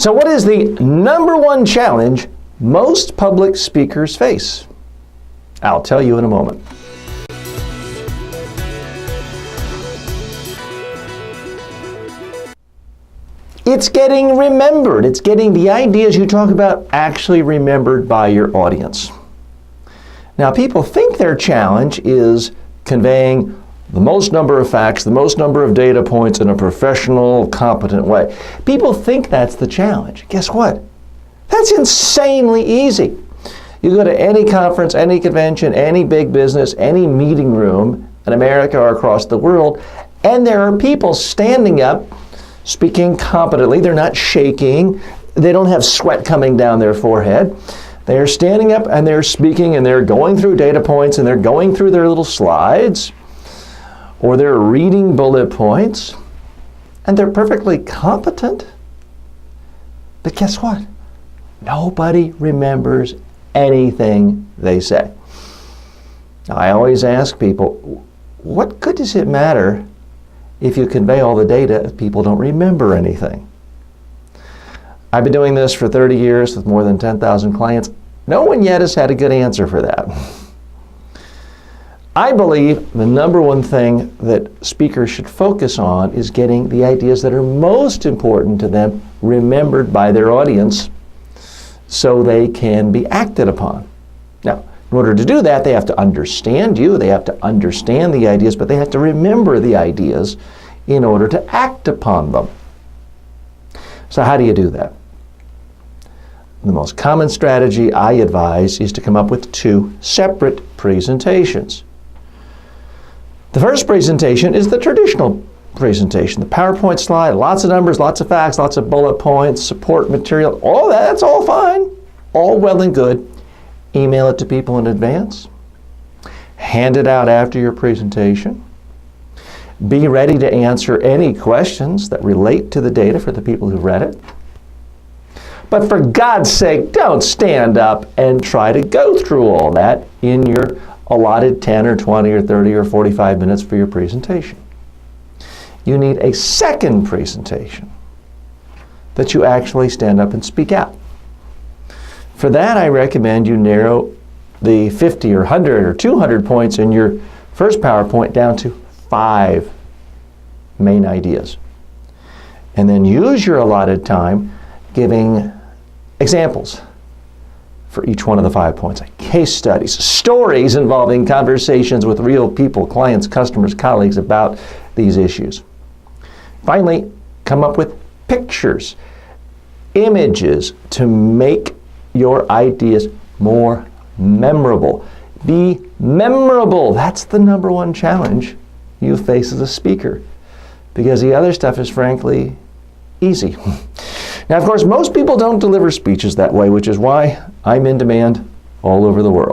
So what is the number one challenge most public speakers face? I'll tell you in a moment. It's getting remembered. It's getting the ideas you talk about actually remembered by your audience. Now, people think their challenge is conveying the most number of facts, the most number of data points in a professional, competent way. People think that's the challenge. Guess what? That's insanely easy. You go to any conference, any convention, any big business, any meeting room in America or across the world, and there are people standing up, speaking competently. They're not shaking. They don't have sweat coming down their forehead. They're standing up and they're speaking and they're going through data points and they're going through their little slides or they're reading bullet points and they're perfectly competent. But guess what? Nobody remembers anything they say. Now, I always ask people, what good does it matter if you convey all the data if people don't remember anything? I've been doing this for 30 years with more than 10,000 clients. No one yet has had a good answer for that. I believe the number one thing that speakers should focus on is getting the ideas that are most important to them remembered by their audience so they can be acted upon. Now, in order to do that, they have to understand you, they have to understand the ideas, but they have to remember the ideas in order to act upon them. So how do you do that? The most common strategy I advise is to come up with two separate presentations. The first presentation is the traditional presentation, the PowerPoint slide, lots of numbers, lots of facts, lots of bullet points, support material, all that's all fine, all well and good. Email it to people in advance. Hand it out after your presentation. Be ready to answer any questions that relate to the data for the people who read it. But for God's sake, don't stand up and try to go through all that in your allotted 10 or 20 or 30 or 45 minutes for your presentation. You need a second presentation that you actually stand up and speak out. For that, I recommend you narrow the 50 or 100 or 200 points in your first PowerPoint down to 5 main ideas. And then use your allotted time giving examples for each one of the 5 points, like case studies, stories involving conversations with real people, clients, customers, colleagues about these issues. Finally, come up with pictures, images to make your ideas more memorable. Be memorable. That's the number one challenge you face as a speaker, because the other stuff is frankly easy. Now, of course, most people don't deliver speeches that way, which is why I'm in demand all over the world.